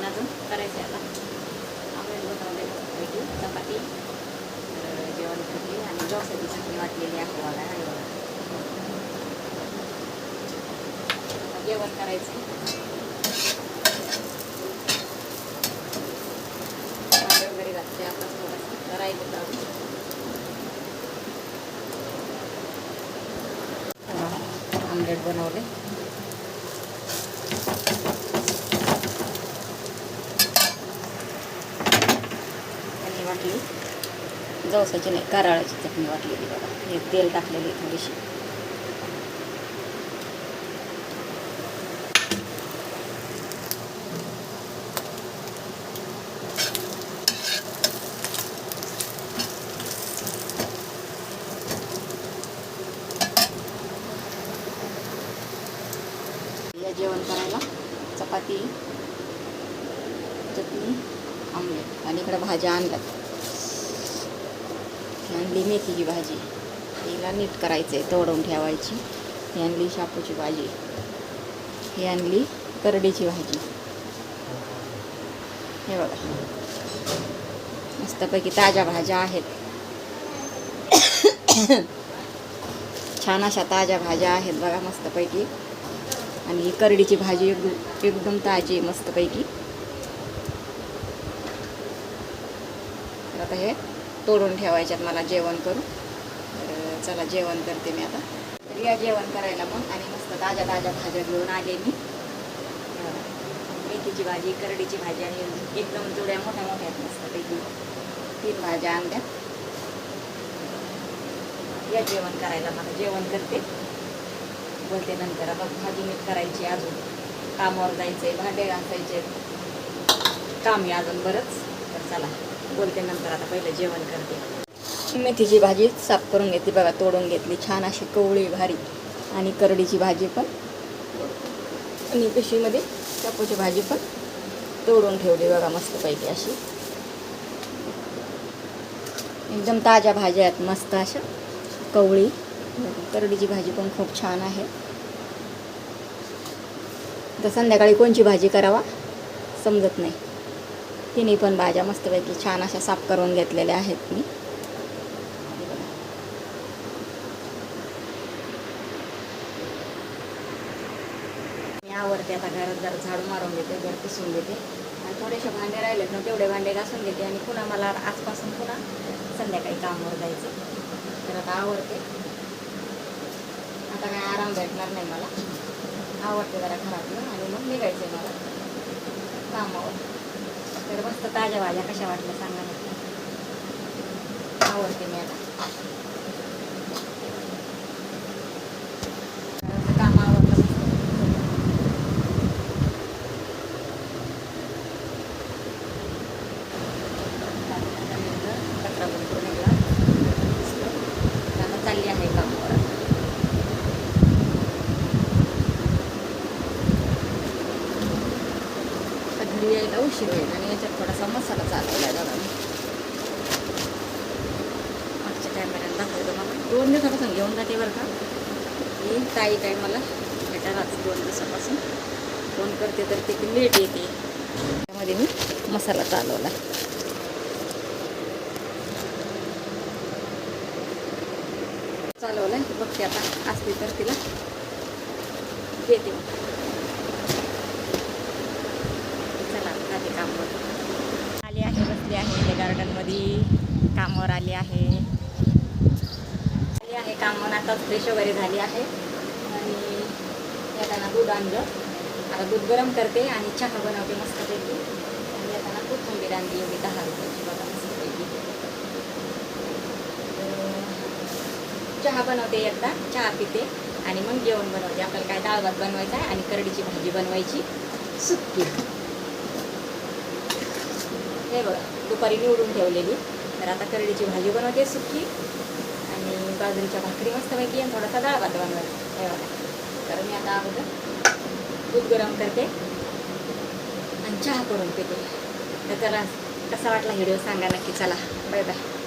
अजून करायचं आहे आता. आम्ही बनवले चपाती, जेवण करते आणि जवसाची चटणी वाटलेली आहे बघा. जेवण करायचं वगैरे घातले आता थोडंसं राहिलं तर आमलेट बनवले. चटणी वाटली, जवसाची नाही कारळाची चटणी वाटलेली बघा. हे तेल टाकलेली थोडीशी. जेवण करायला चपाती, चटणी, आमलेट आणि इकडे भाज्या आणल्यात. आणली मेथीची भाजी, तिला नीट करायचं आहे, तोडून ठेवायची. ही आणली शापूची भाजी, ही आणली करडीची भाजी. हे बघा मस्तपैकी ताज्या भाज्या आहेत. छान अशा ताज्या भाज्या आहेत बघा मस्तपैकी. आणि ही करडीची भाजी एकदम ताजी मस्तपैकी. तर आता हे तोडून ठेवायच्यात मला जेवण करू. तर चला जेवण करते मी आता. तर या जेवण करायला मग. आणि मस्त ताज्या ताज्या भाज्या घेऊन आले मी. मेथीची भाजी, करडीची भाजी आणि एकदम जुड्या मोठ्या मोठ्या आहेत मस्तपैकी. 3 भाज्या आणल्या. या जेवण करायला मला. जेवण करते बोलते नंतर. आता भाजी नीट करायची, अजून कामावर जायचंय, भांडे घासायचे, काम आहे अजून बरंच. तर चला बोलते नंतर. आता पहिलं जेवण करते. मेथीची भाजी साफ करून घेतली बघा, तोडून घेतली छान अशी कवळी भारी. आणि करडीची भाजी पण, आणि पिशवीमध्ये शापूची भाजी पण तोडून ठेवली बघा मस्तपैकी अशी. एकदम ताज्या भाज्या आहेत मस्त अशा कवळी. करडीची भाजी पण खूप छान आहे. तर संध्याकाळी कोणची भाजी करावा समजत नाही. तिन्ही पण भाज्या मस्तपैकी छान अशा साफ करून घेतलेल्या आहेत मी. आवडते आता घरात जरा झाडू मारून घेते, घर पुसून घेते आणि थोडेसे भांडे राहिलेत ना तेवढे भांडे घासून घेते. आणि पुन्हा मला आजपासून पुन्हा संध्याकाळी कामावर जायचं. तर आता आवडते. आता काय आराम भेटणार नाही मला. आवडते जरा घरातलं आणि मग निघायचं आहे मला कामावर. तर मस्त ताज्या भाज्या कशा वाटल्या सांगा नक्की. आवडते मी आता. काम आवडलं. कचरा भरपूर निघला. आता चालली आहे कामावर. घरी यायला उशीर होईल आणि याच्यात थोडासा मसाला चालवला आहे बघा. मागच्या कॅमेऱ्यात दाखवतो मला. 2 दिवसापासून घेऊन जाते बरं का. ही ताई काय मला भेटायलाच 2 दिवसापासून फोन करते तर ते लेट येते. त्यामध्ये मी मसाला चालवला. चालवलाय बघते आता, असली तर तिला देते. कामावर आली आहे, बसली आहे ते गार्डनमध्ये. कामावर आली आहे कामावर. आता फ्रेश वगैरे झाली आहे आणि येताना दूध आणलं. आता दूध गरम करते आणि चहा बनवते मस्तपैकी. आणि येताना कोथिंबीर आणली एवढी 10 रुपयाची बघा मस्तपैकी. चहा बनवते, एकदा चहा पिते आणि मग जेवण बनवते. आपल्याला काय डाळ भात बनवायचा आहे आणि करडीची भाजी बनवायची सुक्की. हे बघा दुपारी निवडून ठेवलेली. तर आता करडीची भाजी बनवते सुक्की आणि बाजरीच्या भाकरी मस्तपैकी आणि थोडासा डाळ भात बनवायचा. हे बघा. तर मी आता अगोदर दूध गरम करते आणि चहा करून पिते. तर चला कसा वाटला व्हिडिओ सांगा नक्की. चला बाय बाय.